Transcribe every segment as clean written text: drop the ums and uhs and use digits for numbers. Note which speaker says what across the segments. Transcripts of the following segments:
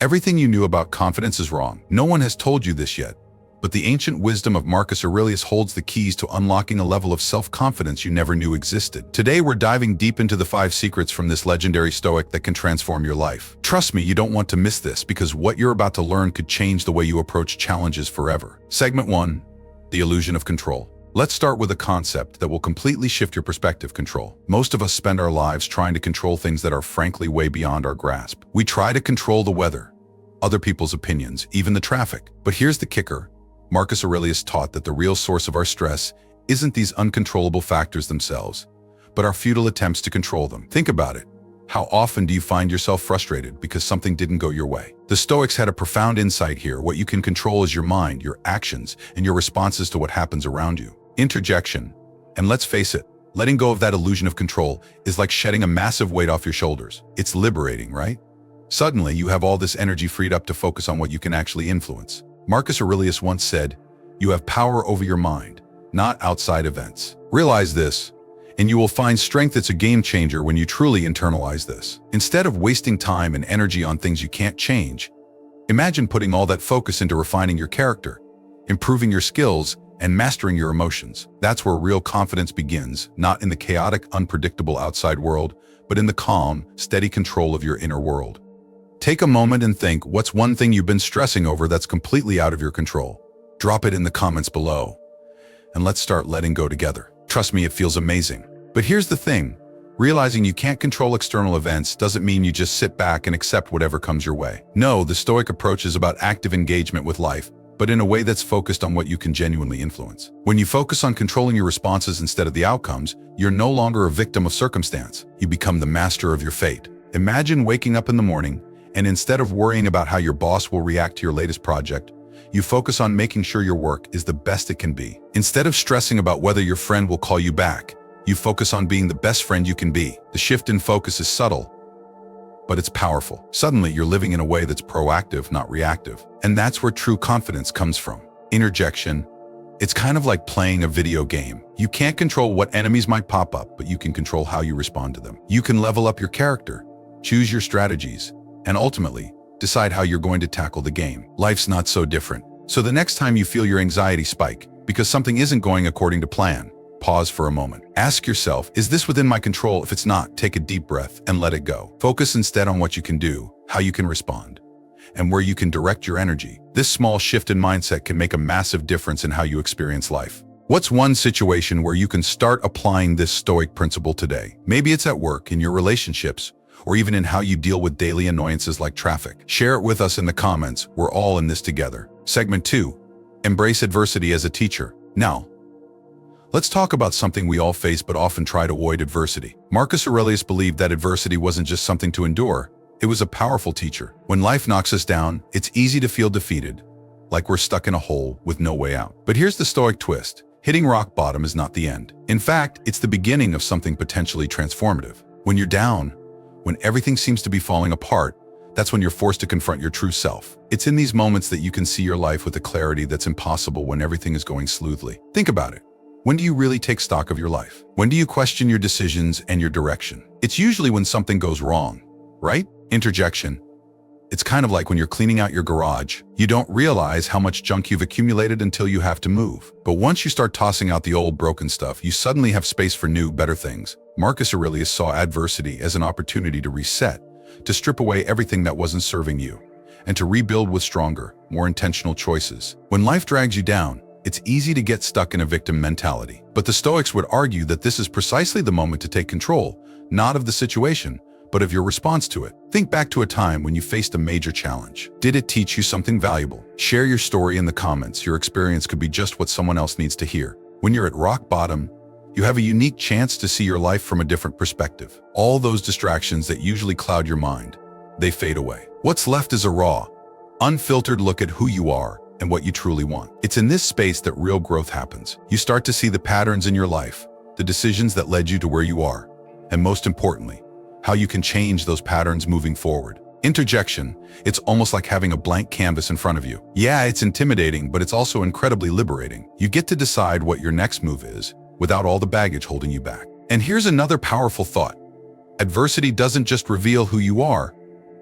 Speaker 1: Everything you knew about confidence is wrong. No one has told you this yet, but the ancient wisdom of Marcus Aurelius holds the keys to unlocking a level of self-confidence you never knew existed. Today, we're diving deep into the 5 secrets from this legendary Stoic that can transform your life. Trust me, you don't want to miss this because what you're about to learn could change the way you approach challenges forever. Segment 1. The illusion of control. Let's start with a concept that will completely shift your perspective: control. Most of us spend our lives trying to control things that are frankly way beyond our grasp. We try to control the weather, other people's opinions, even the traffic. But here's the kicker. Marcus Aurelius taught that the real source of our stress isn't these uncontrollable factors themselves, but our futile attempts to control them. Think about it. How often do you find yourself frustrated because something didn't go your way? The Stoics had a profound insight here. What you can control is your mind, your actions, and your responses to what happens around you. Interjection. And let's face it, letting go of that illusion of control is like shedding a massive weight off your shoulders. It's liberating, right? Suddenly, you have all this energy freed up to focus on what you can actually influence. Marcus Aurelius once said, "You have power over your mind, not outside events." Realize this, and you will find strength. It's a game changer when you truly internalize this. Instead of wasting time and energy on things you can't change, imagine putting all that focus into refining your character, improving your skills, and mastering your emotions. That's where real confidence begins, not in the chaotic, unpredictable outside world, but in the calm, steady control of your inner world. Take a moment and think, what's one thing you've been stressing over that's completely out of your control? Drop it in the comments below, and let's start letting go together. Trust me, it feels amazing. But here's the thing. Realizing you can't control external events doesn't mean you just sit back and accept whatever comes your way. No, the Stoic approach is about active engagement with life, but in a way that's focused on what you can genuinely influence. When you focus on controlling your responses instead of the outcomes, you're no longer a victim of circumstance. You become the master of your fate. Imagine waking up in the morning, and instead of worrying about how your boss will react to your latest project, you focus on making sure your work is the best it can be. Instead of stressing about whether your friend will call you back, you focus on being the best friend you can be. The shift in focus is subtle, but it's powerful. Suddenly, you're living in a way that's proactive, not reactive. And that's where true confidence comes from. Interjection. It's kind of like playing a video game. You can't control what enemies might pop up, but you can control how you respond to them. You can level up your character, choose your strategies, and ultimately, decide how you're going to tackle the game. Life's not so different. So the next time you feel your anxiety spike because something isn't going according to plan, pause for a moment. Ask yourself, is this within my control? If it's not, take a deep breath and let it go. Focus instead on what you can do, how you can respond, and where you can direct your energy. This small shift in mindset can make a massive difference in how you experience life. What's one situation where you can start applying this Stoic principle today? Maybe it's at work, in your relationships, or even in how you deal with daily annoyances like traffic. Share it with us in the comments. We're all in this together. Segment 2. Embrace adversity as a teacher. Now, let's talk about something we all face but often try to avoid: adversity. Marcus Aurelius believed that adversity wasn't just something to endure, it was a powerful teacher. When life knocks us down, it's easy to feel defeated, like we're stuck in a hole with no way out. But here's the Stoic twist. Hitting rock bottom is not the end. In fact, it's the beginning of something potentially transformative. When you're down, when everything seems to be falling apart, that's when you're forced to confront your true self. It's in these moments that you can see your life with a clarity that's impossible when everything is going smoothly. Think about it. When do you really take stock of your life? When do you question your decisions and your direction? It's usually when something goes wrong, right? Interjection. It's kind of like when you're cleaning out your garage. You don't realize how much junk you've accumulated until you have to move. But once you start tossing out the old broken stuff, you suddenly have space for new, better things. Marcus Aurelius saw adversity as an opportunity to reset, to strip away everything that wasn't serving you, and to rebuild with stronger, more intentional choices. When life drags you down, it's easy to get stuck in a victim mentality. But the Stoics would argue that this is precisely the moment to take control, not of the situation, but of your response to it. Think back to a time when you faced a major challenge. Did it teach you something valuable? Share your story in the comments. Your experience could be just what someone else needs to hear. When you're at rock bottom, you have a unique chance to see your life from a different perspective. All those distractions that usually cloud your mind, they fade away. What's left is a raw, unfiltered look at who you are and what you truly want. It's in this space that real growth happens. You start to see the patterns in your life, the decisions that led you to where you are, and most importantly, how you can change those patterns moving forward. Interjection. It's almost like having a blank canvas in front of you. Yeah, it's intimidating, but it's also incredibly liberating. You get to decide what your next move is, without all the baggage holding you back. And here's another powerful thought. Adversity doesn't just reveal who you are,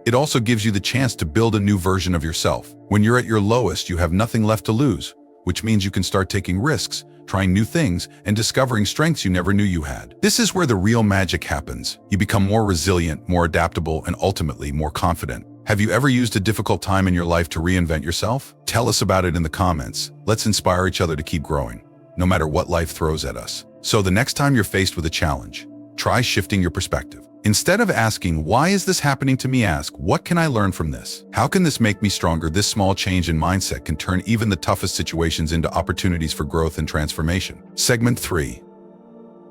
Speaker 1: It also gives you the chance to build a new version of yourself. When you're at your lowest, you have nothing left to lose, which means you can start taking risks, trying new things, and discovering strengths you never knew you had. This is where the real magic happens. You become more resilient, more adaptable, and ultimately more confident. Have you ever used a difficult time in your life to reinvent yourself? Tell us about it in the comments. Let's inspire each other to keep growing, no matter what life throws at us. So the next time you're faced with a challenge, try shifting your perspective. Instead of asking, why is this happening to me, ask, what can I learn from this? How can this make me stronger? This small change in mindset can turn even the toughest situations into opportunities for growth and transformation. Segment 3.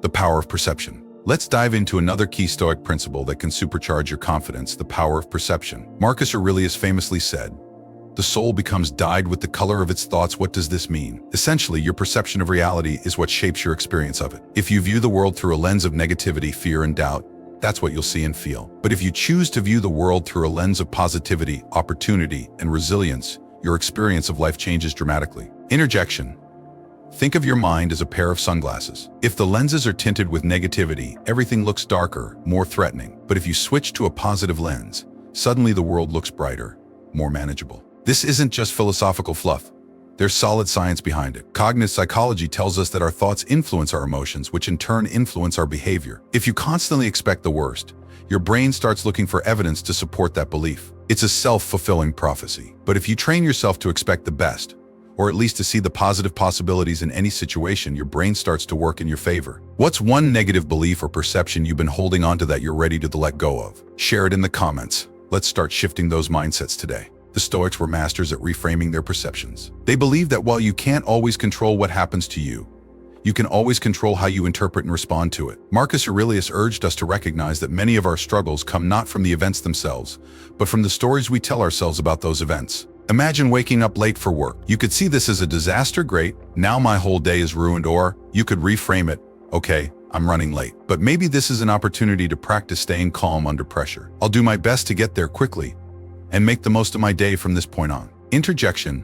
Speaker 1: The power of perception. Let's dive into another key Stoic principle that can supercharge your confidence, the power of perception. Marcus Aurelius famously said, "The soul becomes dyed with the color of its thoughts." What does this mean? Essentially, your perception of reality is what shapes your experience of it. If you view the world through a lens of negativity, fear, and doubt, that's what you'll see and feel. But if you choose to view the world through a lens of positivity, opportunity, and resilience, your experience of life changes dramatically. Interjection. Think of your mind as a pair of sunglasses. If the lenses are tinted with negativity, everything looks darker, more threatening. But if you switch to a positive lens, suddenly the world looks brighter, more manageable. This isn't just philosophical fluff. There's solid science behind it. Cognitive psychology tells us that our thoughts influence our emotions, which in turn influence our behavior. If you constantly expect the worst, your brain starts looking for evidence to support that belief. It's a self-fulfilling prophecy. But if you train yourself to expect the best, or at least to see the positive possibilities in any situation, your brain starts to work in your favor. What's one negative belief or perception you've been holding onto that you're ready to let go of? Share it in the comments. Let's start shifting those mindsets today. The Stoics were masters at reframing their perceptions. They believed that while you can't always control what happens to you, you can always control how you interpret and respond to it. Marcus Aurelius urged us to recognize that many of our struggles come not from the events themselves, but from the stories we tell ourselves about those events. Imagine waking up late for work. You could see this as a disaster. Great, now my whole day is ruined. Or you could reframe it, okay, I'm running late. But maybe this is an opportunity to practice staying calm under pressure. I'll do my best to get there quickly and make the most of my day from this point on. Interjection.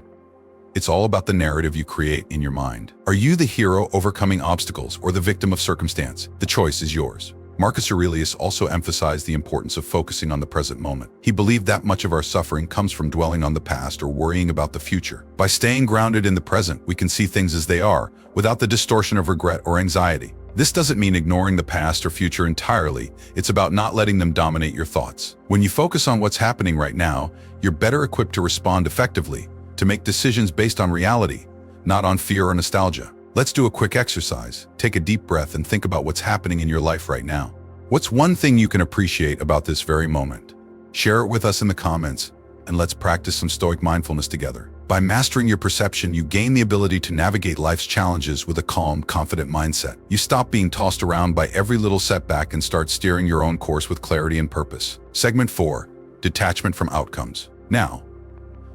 Speaker 1: It's all about the narrative you create in your mind. Are you the hero overcoming obstacles or the victim of circumstance? The choice is yours. Marcus Aurelius also emphasized the importance of focusing on the present moment. He believed that much of our suffering comes from dwelling on the past or worrying about the future. By staying grounded in the present, we can see things as they are, without the distortion of regret or anxiety. This doesn't mean ignoring the past or future entirely. It's about not letting them dominate your thoughts. When you focus on what's happening right now, you're better equipped to respond effectively, to make decisions based on reality, not on fear or nostalgia. Let's do a quick exercise. Take a deep breath and think about what's happening in your life right now. What's one thing you can appreciate about this very moment? Share it with us in the comments, and let's practice some Stoic mindfulness together. By mastering your perception, you gain the ability to navigate life's challenges with a calm, confident mindset. You stop being tossed around by every little setback and start steering your own course with clarity and purpose. Segment 4. Detachment from outcomes. Now,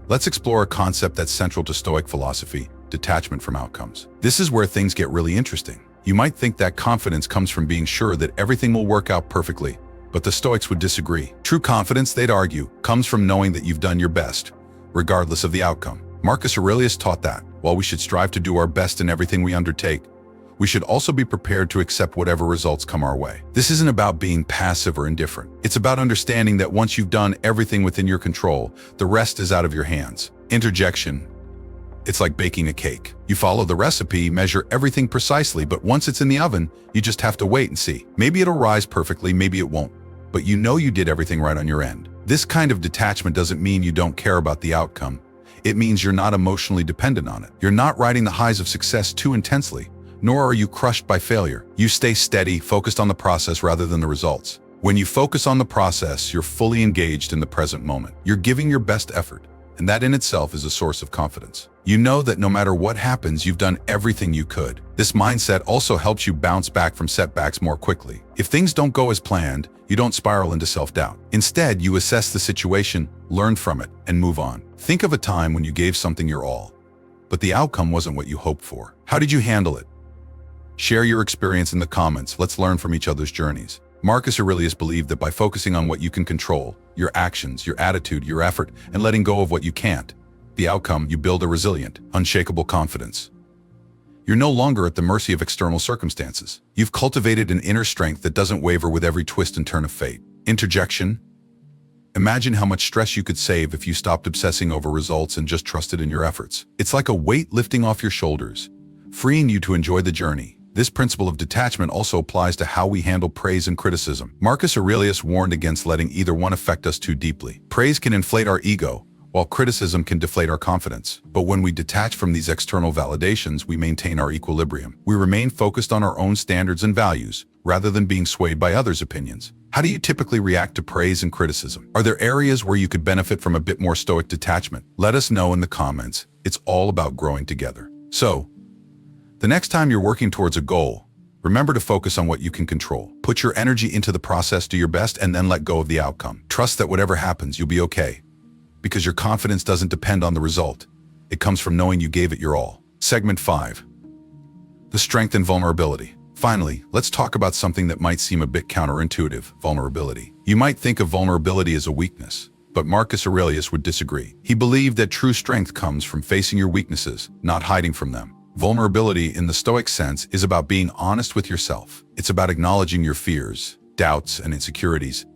Speaker 1: let's explore a concept that's central to Stoic philosophy: detachment from outcomes. This is where things get really interesting. You might think that confidence comes from being sure that everything will work out perfectly, but the Stoics would disagree. True confidence, they'd argue, comes from knowing that you've done your best, regardless of the outcome. Marcus Aurelius taught that, while we should strive to do our best in everything we undertake, we should also be prepared to accept whatever results come our way. This isn't about being passive or indifferent. It's about understanding that once you've done everything within your control, the rest is out of your hands. Interjection. It's like baking a cake. You follow the recipe, measure everything precisely, but once it's in the oven, you just have to wait and see. Maybe it'll rise perfectly, maybe it won't, but you know you did everything right on your end. This kind of detachment doesn't mean you don't care about the outcome. It means you're not emotionally dependent on it. You're not riding the highs of success too intensely, nor are you crushed by failure. You stay steady, focused on the process rather than the results. When you focus on the process, you're fully engaged in the present moment. You're giving your best effort, and that in itself is a source of confidence. You know that no matter what happens, you've done everything you could. This mindset also helps you bounce back from setbacks more quickly. If things don't go as planned, you don't spiral into self-doubt. Instead, you assess the situation, learn from it, and move on. Think of a time when you gave something your all, but the outcome wasn't what you hoped for. How did you handle it? Share your experience in the comments. Let's learn from each other's journeys. Marcus Aurelius believed that by focusing on what you can control, your actions, your attitude, your effort, and letting go of what you can't, the outcome, you build a resilient, unshakable confidence. You're no longer at the mercy of external circumstances. You've cultivated an inner strength that doesn't waver with every twist and turn of fate. Interjection. Imagine how much stress you could save if you stopped obsessing over results and just trusted in your efforts. It's like a weight lifting off your shoulders, freeing you to enjoy the journey. This principle of detachment also applies to how we handle praise and criticism. Marcus Aurelius warned against letting either one affect us too deeply. Praise can inflate our ego, while criticism can deflate our confidence. But when we detach from these external validations, we maintain our equilibrium. We remain focused on our own standards and values, rather than being swayed by others' opinions. How do you typically react to praise and criticism? Are there areas where you could benefit from a bit more stoic detachment? Let us know in the comments. It's all about growing together. So, the next time you're working towards a goal, remember to focus on what you can control. Put your energy into the process, do your best, and then let go of the outcome. Trust that whatever happens, you'll be okay. Because your confidence doesn't depend on the result. It comes from knowing you gave it your all. Segment 5. The strength and vulnerability. Finally, let's talk about something that might seem a bit counterintuitive: vulnerability. You might think of vulnerability as a weakness, but Marcus Aurelius would disagree. He believed that true strength comes from facing your weaknesses, not hiding from them. Vulnerability, in the Stoic sense, is about being honest with yourself. It's about acknowledging your fears, doubts, and insecurities,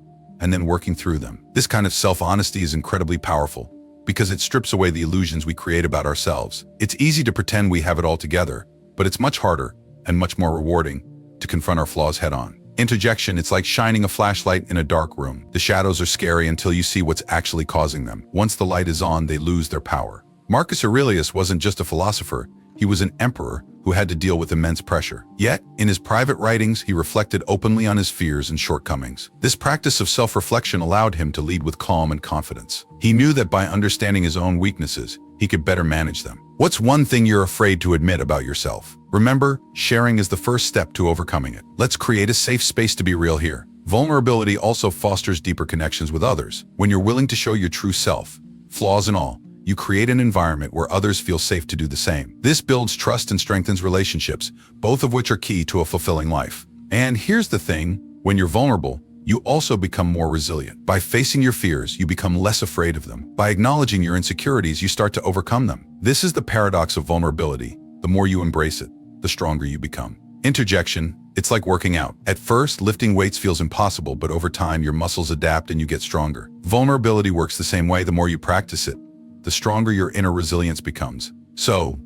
Speaker 1: and then working through them. This kind of self-honesty is incredibly powerful because it strips away the illusions we create about ourselves. It's easy to pretend we have it all together, but it's much harder and much more rewarding to confront our flaws head-on. Interjection: it's like shining a flashlight in a dark room. The shadows are scary until you see what's actually causing them. Once the light is on, they lose their power. Marcus Aurelius wasn't just a philosopher, he was an emperor who had to deal with immense pressure. Yet, in his private writings, he reflected openly on his fears and shortcomings. This practice of self-reflection allowed him to lead with calm and confidence. He knew that by understanding his own weaknesses, he could better manage them. What's one thing you're afraid to admit about yourself? Remember, sharing is the first step to overcoming it. Let's create a safe space to be real here. Vulnerability also fosters deeper connections with others. When you're willing to show your true self, flaws and all, you create an environment where others feel safe to do the same. This builds trust and strengthens relationships, both of which are key to a fulfilling life. And here's the thing: when you're vulnerable, you also become more resilient. By facing your fears, you become less afraid of them. By acknowledging your insecurities, you start to overcome them. This is the paradox of vulnerability. The more you embrace it, the stronger you become. Interjection: it's like working out. At first, lifting weights feels impossible, but over time, your muscles adapt and you get stronger. Vulnerability works the same way. The more you practice it, the stronger your inner resilience becomes. So,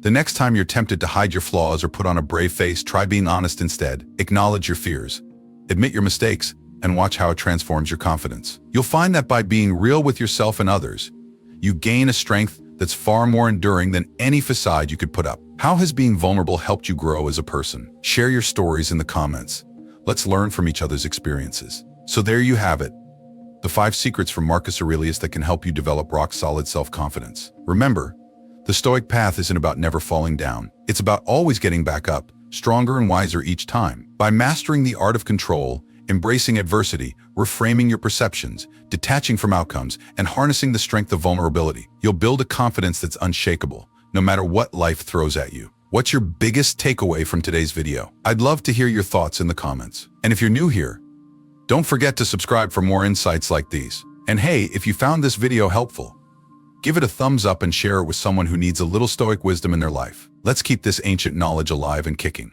Speaker 1: the next time you're tempted to hide your flaws or put on a brave face, try being honest instead. Acknowledge your fears, admit your mistakes, and watch how it transforms your confidence. You'll find that by being real with yourself and others, you gain a strength that's far more enduring than any facade you could put up. How has being vulnerable helped you grow as a person? Share your stories in the comments. Let's learn from each other's experiences. So there you have it. The 5 secrets from Marcus Aurelius that can help you develop rock-solid self-confidence. Remember, the Stoic path isn't about never falling down. It's about always getting back up, stronger and wiser each time. By mastering the art of control, embracing adversity, reframing your perceptions, detaching from outcomes, and harnessing the strength of vulnerability, you'll build a confidence that's unshakable, no matter what life throws at you. What's your biggest takeaway from today's video? I'd love to hear your thoughts in the comments. And if you're new here, don't forget to subscribe for more insights like these. And hey, if you found this video helpful, give it a thumbs up and share it with someone who needs a little Stoic wisdom in their life. Let's keep this ancient knowledge alive and kicking.